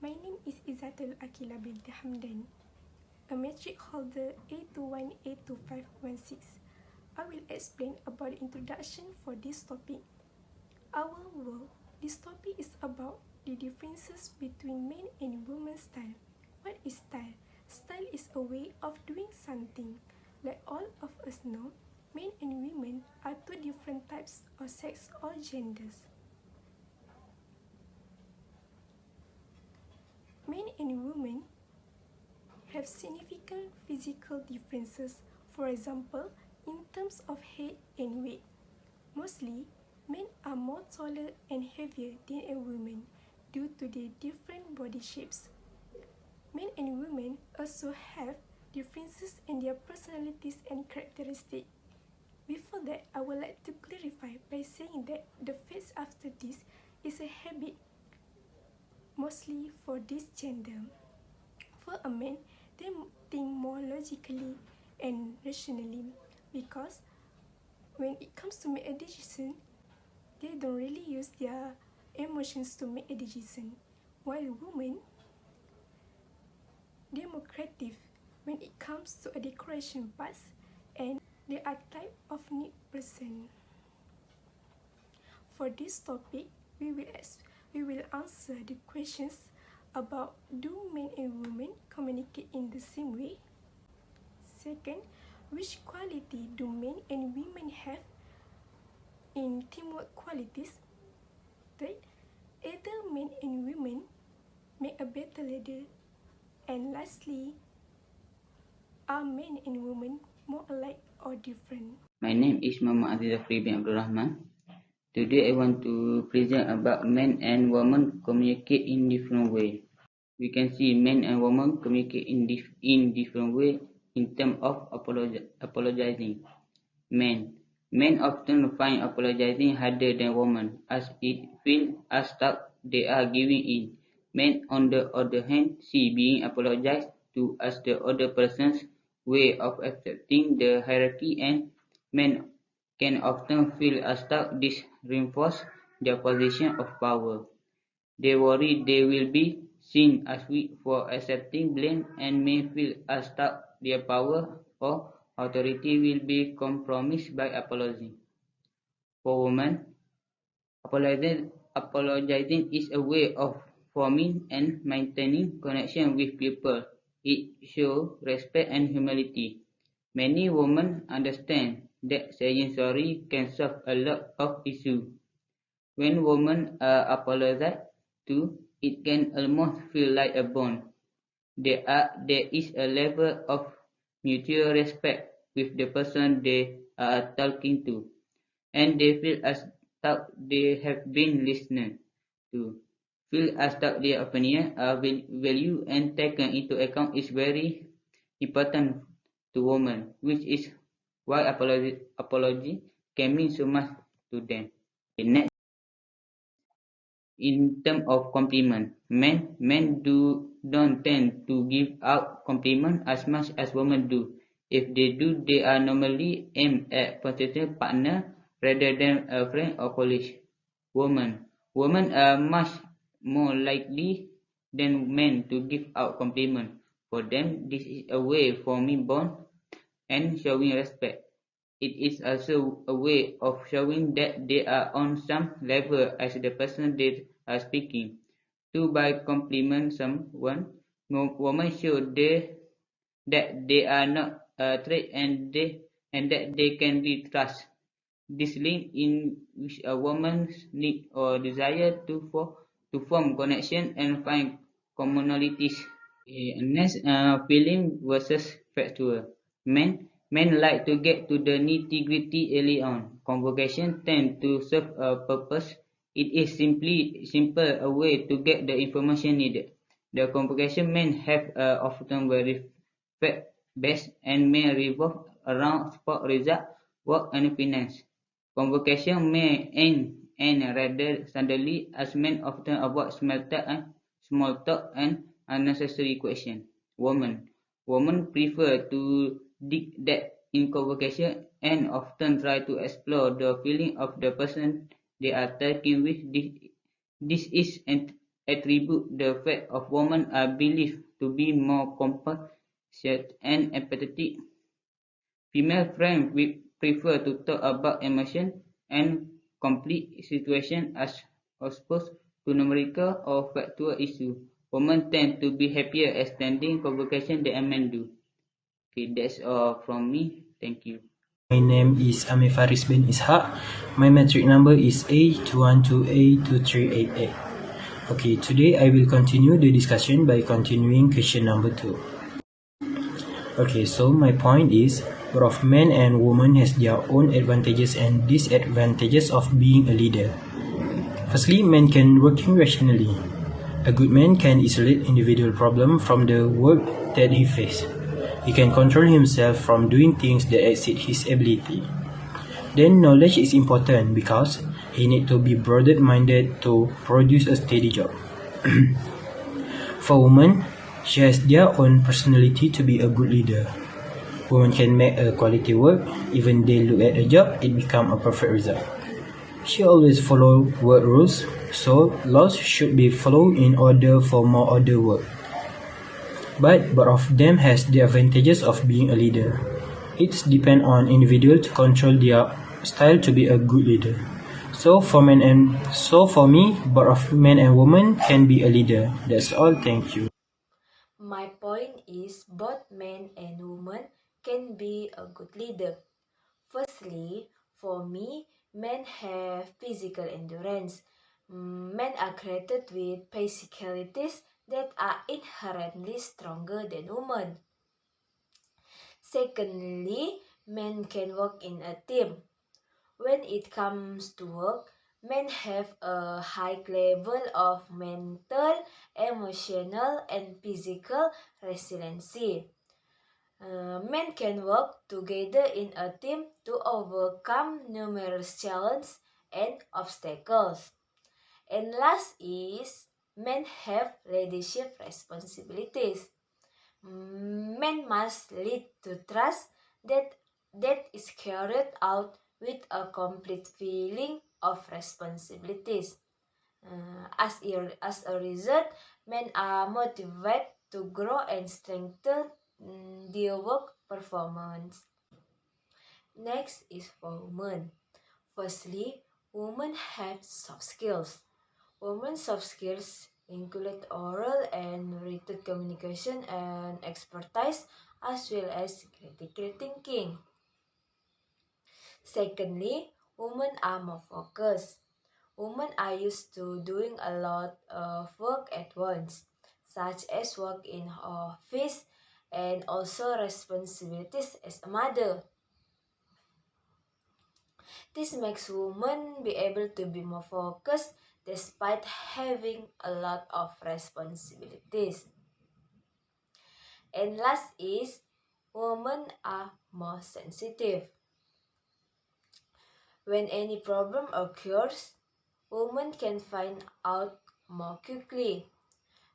My name is Izzatul Akila binti Hamdan, a matric holder A21-82516. I will explain about the introduction for this topic. Our world, this topic is about the differences between men and women's style. What is style? Style is a way of doing something. Like all of us know, men and women are two different types of sex or genders. Men and women have significant physical differences, for example, in terms of height and weight. Mostly, men are more taller and heavier than a woman due to their different body shapes. Men and women also have differences in their personalities and characteristics. Before that, I would like to clarify by saying that the phase after this is a habit, mostly for this gender. For a man, they think more logically and rationally because when it comes to make a decision, they don't really use their emotions to make a decision. While women, they're more creative when it comes to a decoration parts and they are type of neat person. For this topic, we will answer the questions about do men and women communicate in the same way? Second, which quality do men and women have in teamwork qualities? Third, either men and women make a better leader? And lastly, are men and women more alike or different? My name is Muhammad Aziz Zafri bin Abdul Rahman. Today I want to present about men and women communicate in different way. We can see men and women communicate in different way in terms of apologizing. Men often find apologizing harder than women as it feels as though they are giving in. Men on the other hand see being apologized to as the other person's way of accepting the hierarchy, and men can often feel as though this reinforces their position of power. They worry they will be seen as weak for accepting blame and may feel as though their power or authority will be compromised by apology. For women, apologizing is a way of forming and maintaining connection with people. It shows respect and humility. Many women understand that saying sorry can solve a lot of issues. When women are apologized to, it can almost feel like a bond. There is a level of mutual respect with the person they are talking to, and they feel as though they have been listened to. Feel as though their opinion are valued and taken into account is very important to women, which is why apology can mean so much to them. Next, in terms of compliment, men don't tend to give out compliment as much as women do. If they do, they are normally aimed at potential partner rather than a friend or colleague. Women are much more likely than men to give out compliment. For them, this is a way of forming bond and showing respect. It is also a way of showing that they are on some level as the person they are speaking to. By compliment someone, women show that they are not a threat and that they can be trusted. This link in with a woman's need or desire to form connection and find commonalities. Next, feeling versus factual. Men like to get to the nitty-gritty early on. Convocation tend to serve a purpose. It is simple a way to get the information needed. The convocation men have often very fact-based and may revolve around sport result, work and finance. Convocation may end rather suddenly as men often avoid small talk and unnecessary questions. Women prefer to dig that in convocation and often try to explore the feeling of the person they are talking with. This is attribute the fact of women are believed to be more compassionate and empathetic. Female friends prefer to talk about emotion and complete situations as opposed to numerical or factual issues. Women tend to be happier extending convocation than men do. Okay, that's all from me. Thank you. My name is Amir Faris bin Ishaq. My metric number is A212A2388. Okay, today I will continue the discussion by continuing question number 2. Okay, so my point is, both men and women has their own advantages and disadvantages of being a leader. Firstly, men can working rationally. A good man can isolate individual problem from the work that he face. He can control himself from doing things that exceed his ability. Then knowledge is important because he need to be broad-minded to produce a steady job. For women, she has their own personality to be a good leader. Women can make a quality work, even they look at a job, it become a perfect result. She always follow work rules, so laws should be followed in order for more order work. But both of them has the advantages of being a leader. It depends on individual to control their style to be a good leader. So for me, both of men and women can be a leader. That's all. Thank you. My point is both men and women can be a good leader. Firstly, for me, men have physical endurance. Men are created with physicalities that are inherently stronger than women. Secondly, men can work in a team. When it comes to work, men have a high level of mental, emotional, and physical resiliency. Men can work together in a team to overcome numerous challenges and obstacles. And last is, men have leadership responsibilities. Men must lead to trust that is carried out with a complete feeling of responsibilities. As a result, men are motivated to grow and strengthen their work performance. Next is for women. Firstly, women have soft skills. Women's soft skills include oral and written communication and expertise as well as critical thinking. Secondly, women are more focused. Women are used to doing a lot of work at once, such as work in office and also responsibilities as a mother. This makes women be able to be more focused despite having a lot of responsibilities. And last is, women are more sensitive. When any problem occurs, women can find out more quickly.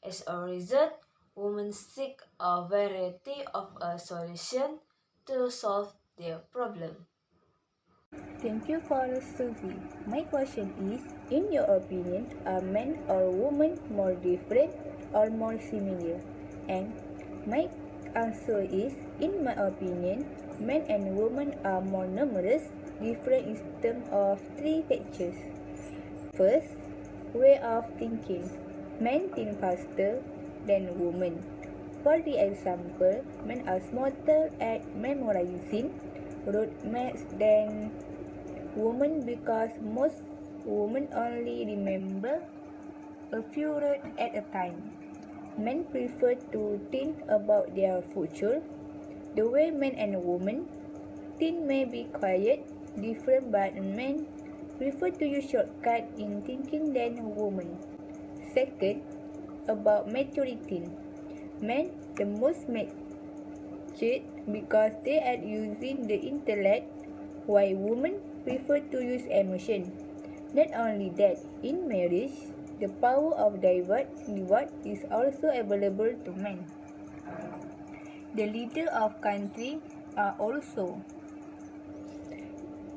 As a result, women seek a variety of a solution to solve their problem. Thank you for Suzy. My question is, in your opinion, are men or women more different or more similar? And my answer is, in my opinion, men and women are more numerous, different in terms of three factors. First, way of thinking. Men think faster than women. For the example, men are smarter at memorizing road maps than women because most women only remember a few words at a time. Men prefer to think about their future. The way men and women think may be quite different, but men prefer to use shortcuts in thinking than women. Second, about maturity. Men the most mature because they are using the intellect, while women prefer to use emotion. Not only that, in marriage, the power of divorce is also available to men. The leader of country are also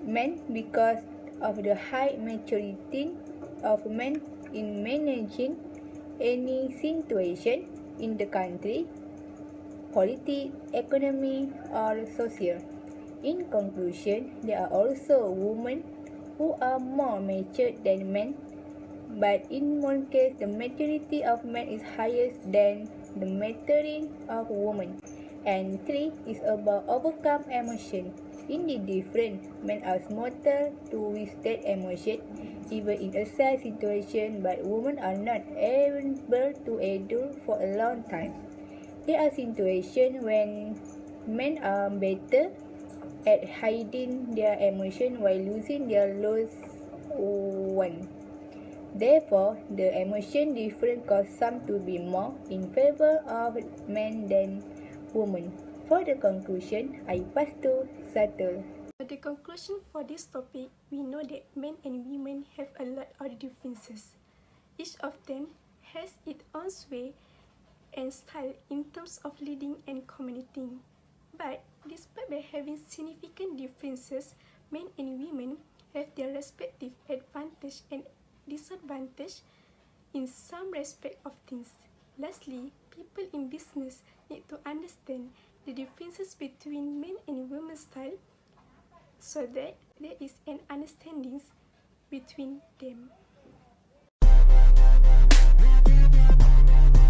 men because of the high maturity of men in managing any situation in the country, politics, economy, or social. In conclusion, there are also women who are more mature than men, but in one case, the maturity of men is higher than the maturity of women. And 3 is about overcome emotion. In the different, men are smarter to withstand emotion, even in a sad situation, but women are not able to endure for a long time. There are situations when men are better at hiding their emotion while losing their lost one. Therefore, the emotion difference cause some to be more in favor of men than women. For the conclusion, I pass to Satul. The conclusion for this topic, we know that men and women have a lot of differences. Each of them has its own way and style in terms of leading and communicating. But despite by having significant differences, men and women have their respective advantage and disadvantage in some respect of things. Lastly, people in business need to understand the differences between men and women's style so that there is an understanding between them.